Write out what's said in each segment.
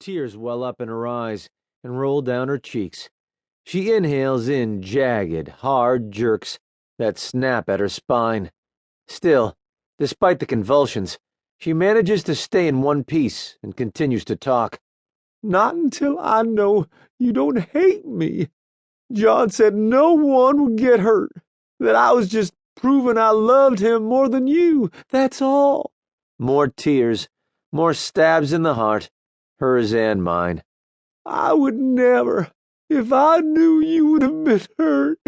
Tears well up in her eyes and roll down her cheeks. She inhales in jagged, hard jerks that snap at her spine. Still, despite the convulsions, she manages to stay in one piece and continues to talk. Not until I know you don't hate me. John said no one would get hurt, that I was just proving I loved him more than you, that's all. More tears, more stabs in the heart, hers and mine. I would never, if I knew you would have been hurt.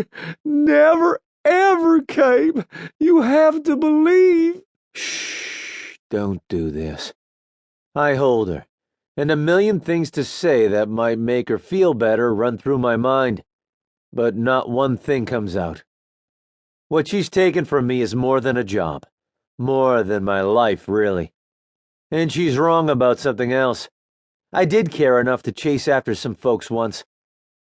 Never, ever, Cape. You have to believe. Shh, don't do this. I hold her, and a million things to say that might make her feel better run through my mind, but not one thing comes out. What she's taken from me is more than a job, more than my life, really. And she's wrong about something else. I did care enough to chase after some folks once.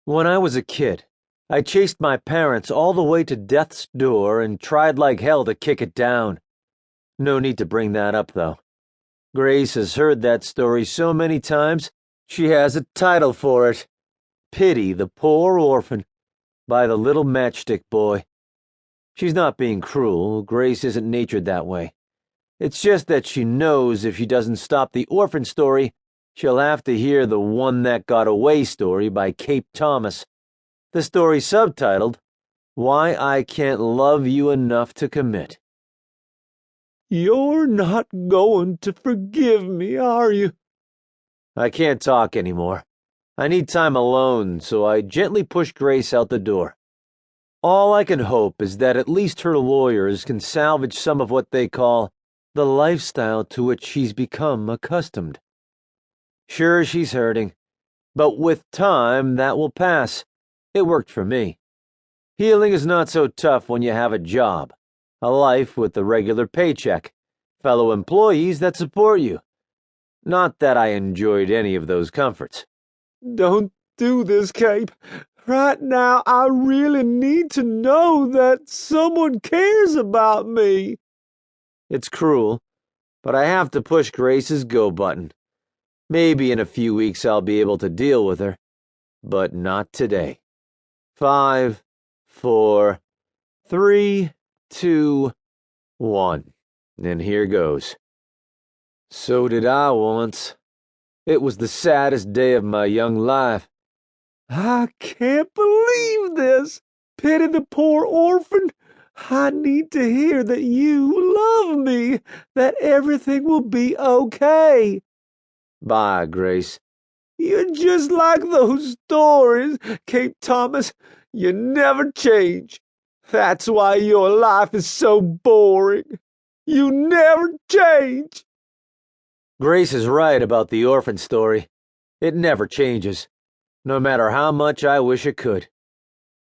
When I was a kid, I chased my parents all the way to death's door and tried like hell to kick it down. No need to bring that up, though. Grace has heard that story so many times, she has a title for it. Pity the Poor Orphan, by the Little Matchstick Boy. She's not being cruel. Grace isn't natured that way. It's just that she knows if she doesn't stop the orphan story, she'll have to hear the One That Got Away story by Cape Thomas. The story subtitled, Why I Can't Love You Enough to Commit. You're not going to forgive me, are you? I can't talk anymore. I need time alone, so I gently push Grace out the door. All I can hope is that at least her lawyers can salvage some of what they call the lifestyle to which she's become accustomed. Sure, she's hurting, but with time that will pass. It worked for me. Healing is not so tough when you have a job, a life with a regular paycheck, fellow employees that support you. Not that I enjoyed any of those comforts. Don't do this, Cape. Right now, I really need to know that someone cares about me. It's cruel, but I have to push Grace's go button. Maybe in a few weeks I'll be able to deal with her, but not today. 5, 4, 3, 2, 1. And here goes. So did I once. It was the saddest day of my young life. I can't believe this. Pity the poor orphan. I need to hear that you love me, that everything will be okay. Bye, Grace. You're just like those stories, Cape Thomas. You never change. That's why your life is so boring. You never change. Grace is right about the orphan story. It never changes, no matter how much I wish it could.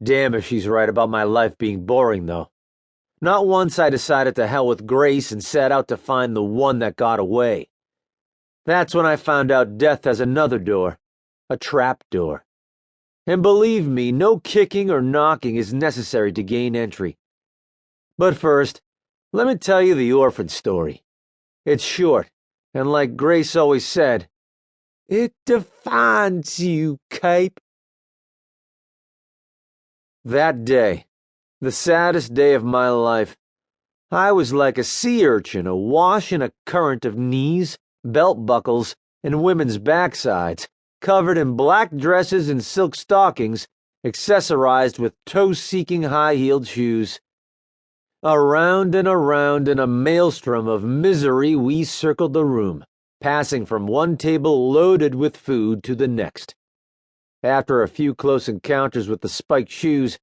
Damn if she's right about my life being boring, though. Not once I decided to hell with Grace and set out to find the one that got away. That's when I found out death has another door, a trap door. And believe me, no kicking or knocking is necessary to gain entry. But first, let me tell you the orphan story. It's short, and like Grace always said, it defines you, Cape. That day, the saddest day of my life, I was like a sea urchin awash in a current of knees, belt buckles, and women's backsides, covered in black dresses and silk stockings, accessorized with toe-seeking high-heeled shoes. Around and around in a maelstrom of misery we circled the room, passing from one table loaded with food to the next. After a few close encounters with the spiked shoes,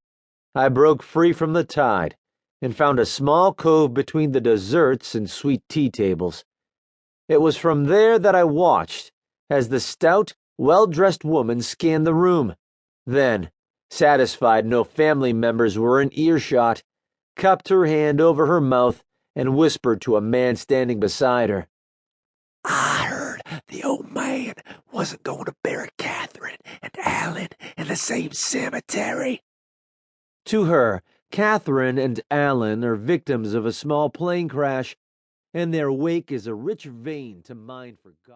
I broke free from the tide and found a small cove between the desserts and sweet tea tables. It was from there that I watched as the stout, well-dressed woman scanned the room. Then, satisfied no family members were in earshot, cupped her hand over her mouth and whispered to a man standing beside her. I heard the old man wasn't going to bury Catherine and Alan in the same cemetery. To her, Catherine and Alan are victims of a small plane crash, and their wake is a rich vein to mine for God.